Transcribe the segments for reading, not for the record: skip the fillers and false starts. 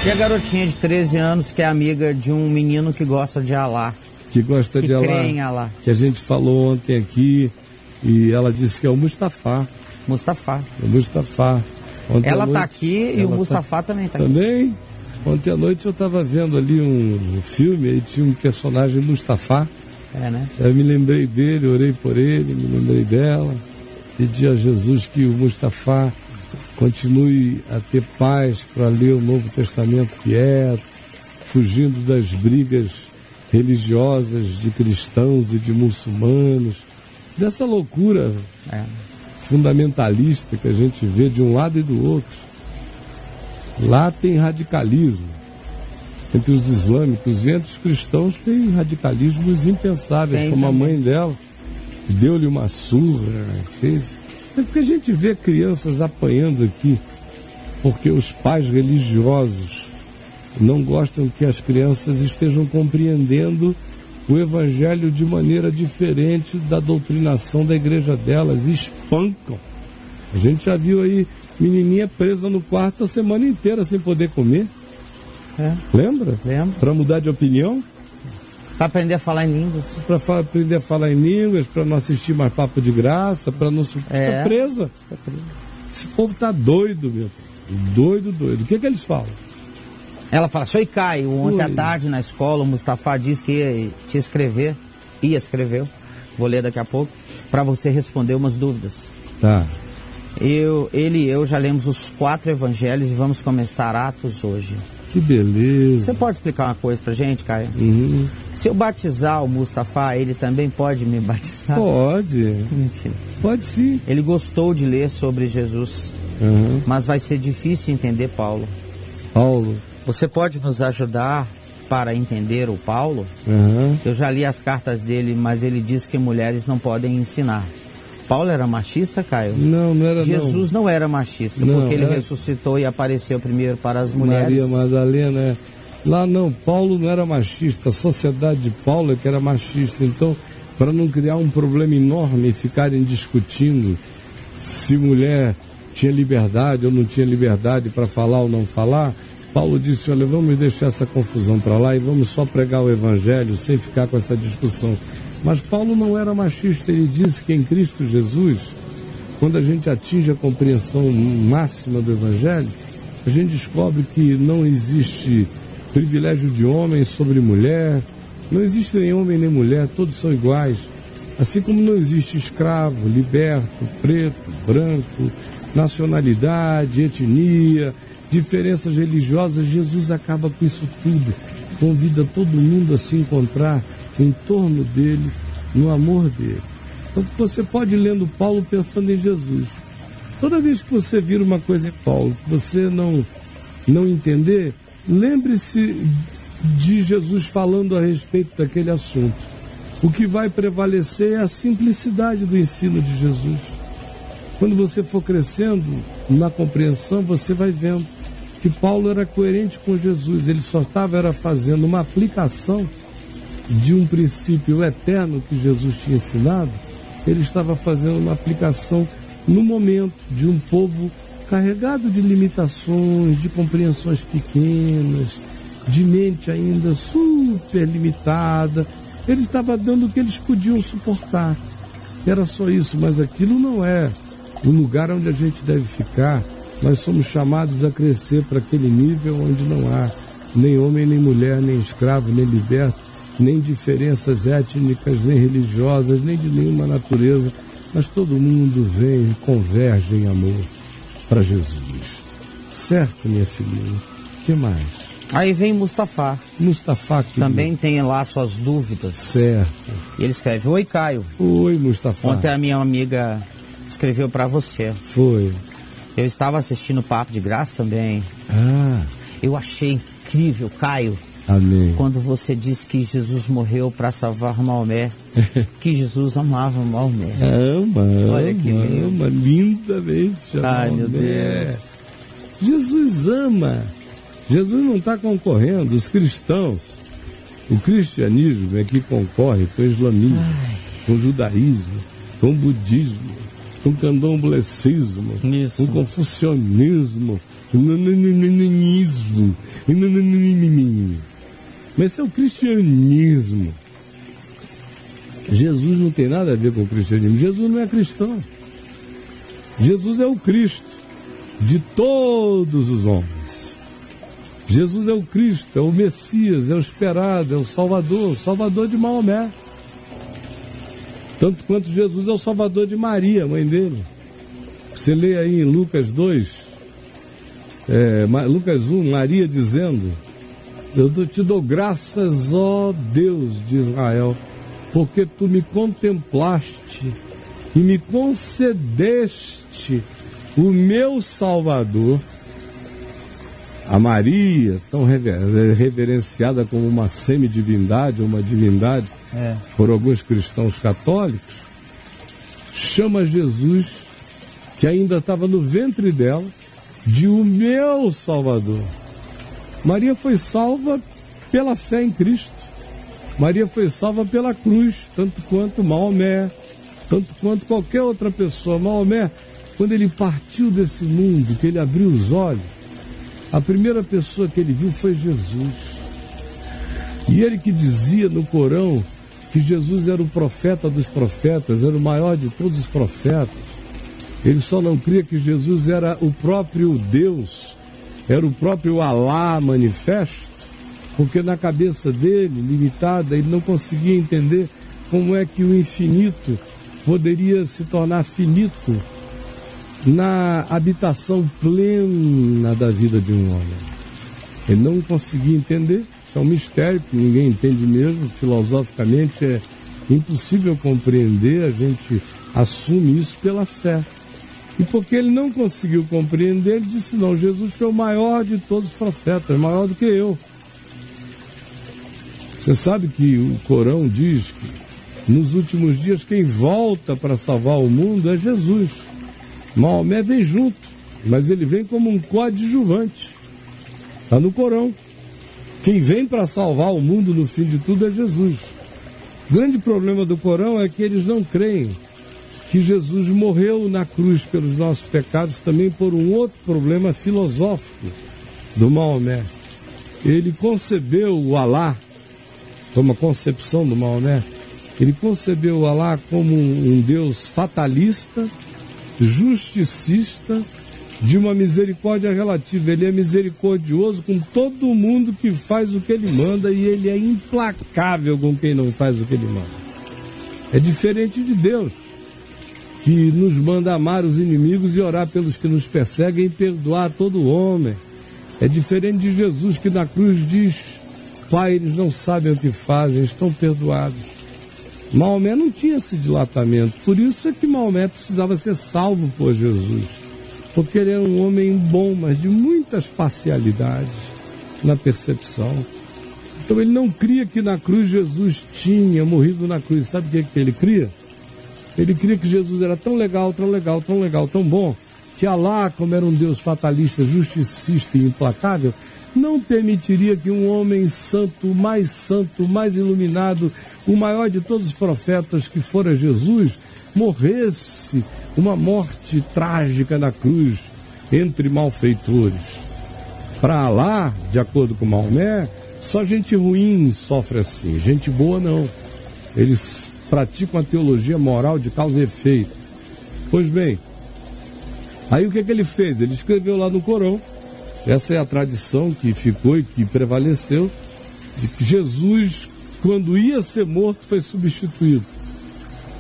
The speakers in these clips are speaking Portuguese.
E a garotinha de 13 anos que é amiga de um menino que gosta de Alá. Que gosta de Alá. Crê em Alá. Que a gente falou ontem aqui e ela disse que é o Mustafa. Mustafa. O Mustafa. Ontem ela está aqui e o Mustafa também está aqui. Também. Ontem à noite eu estava vendo ali um filme e tinha um personagem Mustafa. É, né? Eu me lembrei dele, orei por ele, me lembrei dela. Pedi a Jesus que o Mustafa continue a ter paz para ler o Novo Testamento quieto, fugindo das brigas religiosas de cristãos e de muçulmanos, dessa loucura fundamentalista que a gente vê de um lado e do outro. Lá tem radicalismo entre os islâmicos e entre os cristãos tem radicalismos impensáveis, como a mãe dela deu-lhe uma surra, fez. É porque a gente vê crianças apanhando aqui, porque os pais religiosos não gostam que as crianças estejam compreendendo o Evangelho de maneira diferente da doutrinação da igreja delas, espancam. A gente já viu aí menininha presa no quarto a semana inteira sem poder comer. Lembra? Lembro. Para mudar de opinião? Para aprender a falar em línguas. Para aprender a falar em línguas, para não assistir mais papo de graça, para não... Está presa. Esse povo está doido, meu. Doido. O que eles falam? Ela fala, sou Caio. Ontem à tarde na escola o Mustafa disse que ia escrever, vou ler daqui a pouco, para você responder umas dúvidas. Tá. Ele e eu já lemos os 4 evangelhos e vamos começar Atos hoje. Que beleza. Você pode explicar uma coisa pra gente, Caio? Uhum. Se eu batizar o Mustafa, ele também pode me batizar? Pode. Mentira. Pode sim. Ele gostou de ler sobre Jesus, mas vai ser difícil entender Paulo. Você pode nos ajudar para entender o Paulo? Eu já li as cartas dele, mas ele diz que mulheres não podem ensinar. Paulo era machista, Caio? Não era. Jesus não era machista, porque ele ressuscitou e apareceu primeiro para as mulheres. Maria Madalena, lá não, Paulo não era machista, a sociedade de Paulo é que era machista. Então, para não criar um problema enorme e ficarem discutindo se mulher tinha liberdade ou não tinha liberdade para falar ou não falar, Paulo disse, olha, vamos deixar essa confusão para lá e vamos só pregar o Evangelho sem ficar com essa discussão. Mas Paulo não era machista, ele disse que em Cristo Jesus, quando a gente atinge a compreensão máxima do Evangelho, a gente descobre que não existe privilégio de homem sobre mulher, não existe nem homem nem mulher, todos são iguais. Assim como não existe escravo, liberto, preto, branco, nacionalidade, etnia, diferenças religiosas, Jesus acaba com isso tudo, convida todo mundo a se encontrar em torno dele, no amor dele. Então você pode ir lendo Paulo pensando em Jesus. Toda vez que você vir uma coisa em Paulo, que você não entender, lembre-se de Jesus falando a respeito daquele assunto. O que vai prevalecer é a simplicidade do ensino de Jesus. Quando você for crescendo na compreensão, você vai vendo que Paulo era coerente com Jesus. Ele só estava fazendo uma aplicação de um princípio eterno que Jesus tinha ensinado. Ele estava fazendo uma aplicação no momento de um povo carregado de limitações, de compreensões pequenas, de mente ainda super limitada. Ele estava dando o que eles podiam suportar. Era só isso, mas aquilo não é o lugar onde a gente deve ficar. Nós somos chamados a crescer para aquele nível onde não há nem homem, nem mulher, nem escravo, nem liberto, nem diferenças étnicas, nem religiosas, nem de nenhuma natureza, mas todo mundo vem e converge em amor para Jesus. Certo, minha filhinha? O que mais? Aí vem Mustafa. Mustafa que também tem lá suas dúvidas. Certo. E ele escreve, oi Caio. Oi Mustafa. Ontem a minha amiga escreveu para você. Foi. Eu estava assistindo o Papo de Graça também. Eu achei incrível, Caio. Amém. Quando você disse que Jesus morreu para salvar Maomé, que Jesus amava Maomé. Olha que ama, lindamente. Ai, meu Deus. Jesus ama. Jesus não está concorrendo. Os cristãos, o cristianismo é que concorre com o islamismo, com o judaísmo, com o budismo, com o candomblecismo, com o confucionismo, com o naninismo. Mas esse é o cristianismo. Jesus não tem nada a ver com o cristianismo. Jesus não é cristão. Jesus é o Cristo de todos os homens. Jesus é o Cristo, é o Messias, é o esperado, é o Salvador de Maomé. Tanto quanto Jesus é o Salvador de Maria, mãe dele. Você lê aí em Lucas 2, Lucas 1, Maria dizendo: eu te dou graças, ó Deus de Israel, porque tu me contemplaste e me concedeste o meu Salvador. A Maria, tão reverenciada como uma semidivindade, uma divindade por alguns cristãos católicos, chama Jesus, que ainda estava no ventre dela, de o meu Salvador. Maria foi salva pela fé em Cristo. Maria foi salva pela cruz, tanto quanto Maomé, tanto quanto qualquer outra pessoa. Maomé, quando ele partiu desse mundo, que ele abriu os olhos, a primeira pessoa que ele viu foi Jesus. E ele que dizia no Corão que Jesus era o profeta dos profetas, era o maior de todos os profetas. Ele só não cria que Jesus era o próprio Deus, era o próprio Alá manifesto, porque na cabeça dele, limitada, ele não conseguia entender como é que o infinito poderia se tornar finito na habitação plena da vida de um homem. Ele não conseguia entender. Isso é um mistério que ninguém entende mesmo. Filosoficamente é impossível compreender. A gente assume isso pela fé. E porque ele não conseguiu compreender, ele disse: não, Jesus foi o maior de todos os profetas, maior do que eu. Você sabe que o Corão diz que nos últimos dias quem volta para salvar o mundo é Jesus. Maomé vem junto, mas ele vem como um coadjuvante. Está no Corão. Quem vem para salvar o mundo no fim de tudo é Jesus. O grande problema do Corão é que eles não creem que Jesus morreu na cruz pelos nossos pecados, também por um outro problema filosófico do Maomé. Ele concebeu o Alá, como a concepção do Maomé, ele concebeu o Alá como um Deus fatalista, justicista, de uma misericórdia relativa. Ele é misericordioso com todo mundo que faz o que ele manda, e ele é implacável com quem não faz o que ele manda. É diferente de Deus, que nos manda amar os inimigos e orar pelos que nos perseguem e perdoar todo homem. É diferente de Jesus, que na cruz diz: Pai, eles não sabem o que fazem, estão perdoados. Maomé não tinha esse dilatamento, por isso é que Maomé precisava ser salvo por Jesus, porque ele era um homem bom, mas de muitas parcialidades na percepção. Então ele não cria que na cruz Jesus tinha morrido na cruz. Sabe o que ele cria? Ele cria que Jesus era tão legal, tão legal, tão legal, tão bom, que Alá, como era um Deus fatalista, justicista e implacável, não permitiria que um homem santo, mais iluminado, o maior de todos os profetas, que fora Jesus, morresse uma morte trágica na cruz entre malfeitores. Para Alá, de acordo com Maomé, só gente ruim sofre assim, gente boa não. Eles praticam a teologia moral de causa e efeito. Pois bem, aí o que ele fez? Ele escreveu lá no Corão, essa é a tradição que ficou e que prevaleceu, de que Jesus, quando ia ser morto, foi substituído.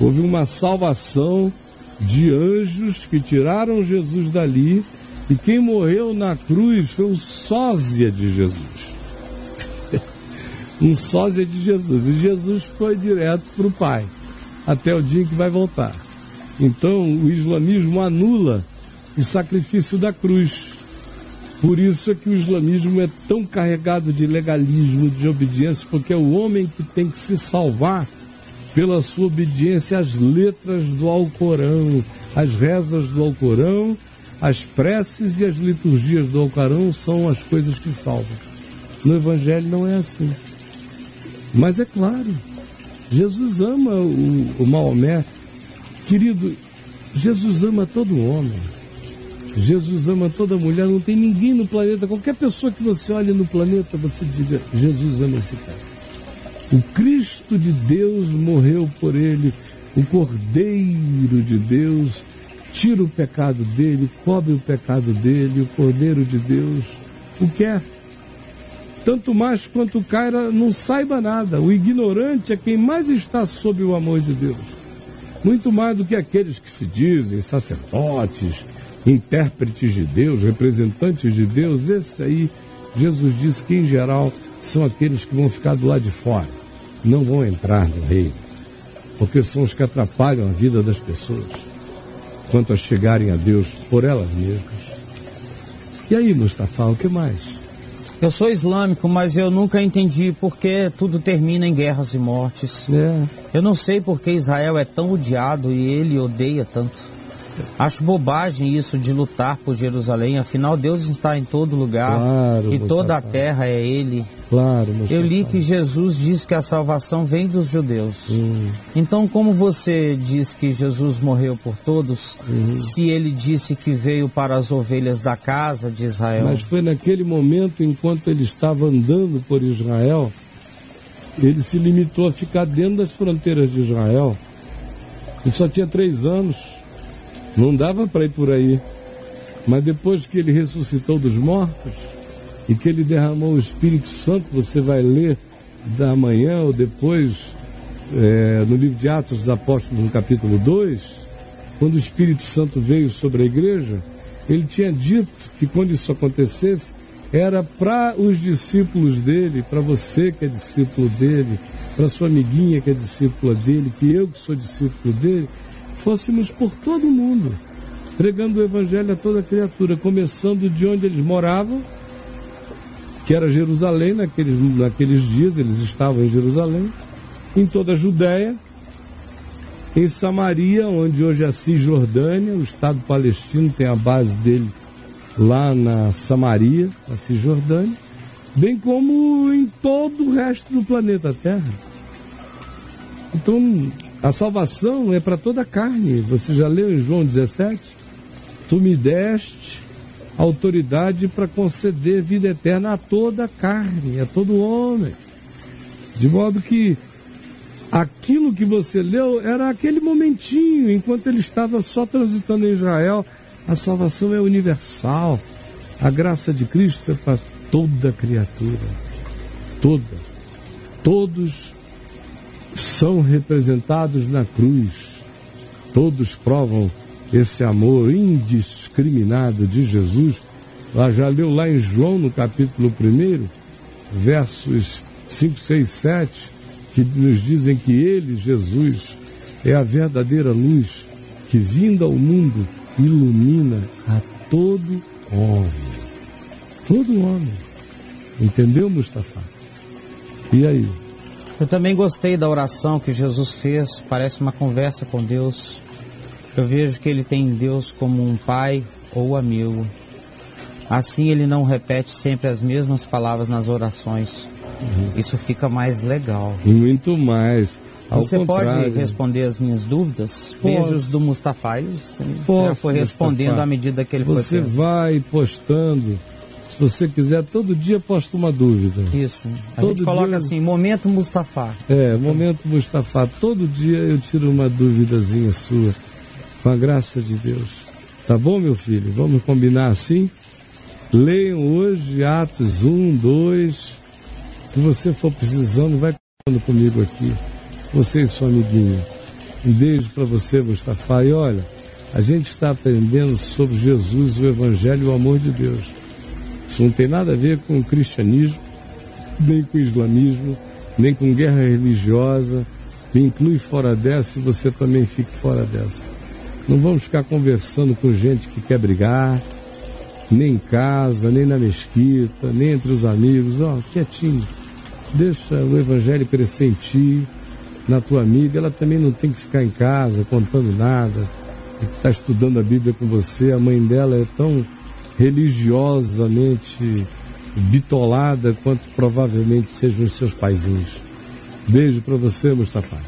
Houve uma salvação de anjos que tiraram Jesus dali, e quem morreu na cruz foi o sósia de Jesus. Um sósia de Jesus. E Jesus foi direto para o Pai, até o dia em que vai voltar. Então o islamismo anula o sacrifício da cruz. Por isso é que o islamismo é tão carregado de legalismo, de obediência, porque é o homem que tem que se salvar pela sua obediência às letras do Alcorão, às rezas do Alcorão, as preces e as liturgias do Alcorão são as coisas que salvam. No Evangelho não é assim. Mas é claro, Jesus ama o Maomé. Querido, Jesus ama todo homem. Jesus ama toda mulher, não tem ninguém no planeta, qualquer pessoa que você olhe no planeta, você diga, Jesus ama esse cara. O Cristo de Deus morreu por ele, o Cordeiro de Deus tira o pecado dele, cobre o pecado dele, o Cordeiro de Deus o quer. Tanto mais quanto o cara não saiba nada. O ignorante é quem mais está sob o amor de Deus. Muito mais do que aqueles que se dizem sacerdotes, intérpretes de Deus, representantes de Deus. Esse aí, Jesus disse que em geral são aqueles que vão ficar do lado de fora, não vão entrar no reino, porque são os que atrapalham a vida das pessoas quanto a chegarem a Deus por elas mesmas. E aí, Mustafa, o que mais? Eu sou islâmico, mas eu nunca entendi por que tudo termina em guerras e mortes. Eu não sei por que Israel é tão odiado e ele odeia tanto. Acho bobagem isso de lutar por Jerusalém, afinal Deus está em todo lugar, e toda a terra é Ele. Eu li que Jesus diz que a salvação vem dos judeus. Então como você diz que Jesus morreu por todos, se Ele disse que veio para as ovelhas da casa de Israel? Mas foi naquele momento, enquanto Ele estava andando por Israel, Ele se limitou a ficar dentro das fronteiras de Israel. Ele só tinha 3 anos. Não dava para ir por aí. Mas depois que ele ressuscitou dos mortos e que ele derramou o Espírito Santo, você vai ler da manhã ou depois no livro de Atos dos Apóstolos, no capítulo 2, quando o Espírito Santo veio sobre a igreja, ele tinha dito que quando isso acontecesse, era para os discípulos dele, para você que é discípulo dele, para sua amiguinha que é discípula dele, que eu que sou discípulo dele, fôssemos por todo mundo, pregando o Evangelho a toda criatura, começando de onde eles moravam, que era Jerusalém. Naqueles dias eles estavam em Jerusalém, em toda a Judéia, em Samaria, onde hoje é a Cisjordânia, o Estado palestino tem a base dele lá na Samaria, na Cisjordânia, bem como em todo o resto do planeta Terra. Então, a salvação é para toda a carne. Você já leu em João 17? Tu me deste autoridade para conceder vida eterna a toda a carne, a todo homem. De modo que aquilo que você leu era aquele momentinho, enquanto ele estava só transitando em Israel. A salvação é universal. A graça de Cristo é para toda criatura. Toda. Todos são representados na cruz. Todos provam esse amor indiscriminado de Jesus. Já leu lá em João, no capítulo 1, versos 5, 6, 7, que nos dizem que Ele, Jesus, é a verdadeira luz que, vinda ao mundo, ilumina a todo homem. Todo homem. Entendeu, Mustafa? E aí? Eu também gostei da oração que Jesus fez, parece uma conversa com Deus. Eu vejo que ele tem Deus como um pai ou amigo. Assim ele não repete sempre as mesmas palavras nas orações. Isso fica mais legal. Muito mais. Você pode responder as minhas dúvidas? Beijos do Mustafa. Já foi respondendo Mustafa, à medida que ele foi. Você vai postando. Se você quiser, todo dia posta uma dúvida. Isso. A gente coloca assim, Momento Mustafa. Momento Mustafa. Todo dia eu tiro uma duvidazinha sua, com a graça de Deus. Tá bom, meu filho? Vamos combinar assim? Leiam hoje Atos 1, 2. Se você for precisando, vai falando comigo aqui. Você e sua amiguinha. Um beijo para você, Mustafa. E olha, a gente está aprendendo sobre Jesus, o Evangelho e o amor de Deus. Isso não tem nada a ver com o cristianismo, nem com o islamismo, nem com guerra religiosa. Me inclui fora dessa e você também fique fora dessa. Não vamos ficar conversando com gente que quer brigar, nem em casa, nem na mesquita, nem entre os amigos. Quietinho. Deixa o Evangelho crescer em ti, na tua amiga. Ela também não tem que ficar em casa contando nada. Está estudando a Bíblia com você. A mãe dela é tão religiosamente bitolada quanto provavelmente sejam os seus paizinhos. Beijo para você, Mustafa.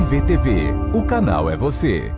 MVTV, o canal é você.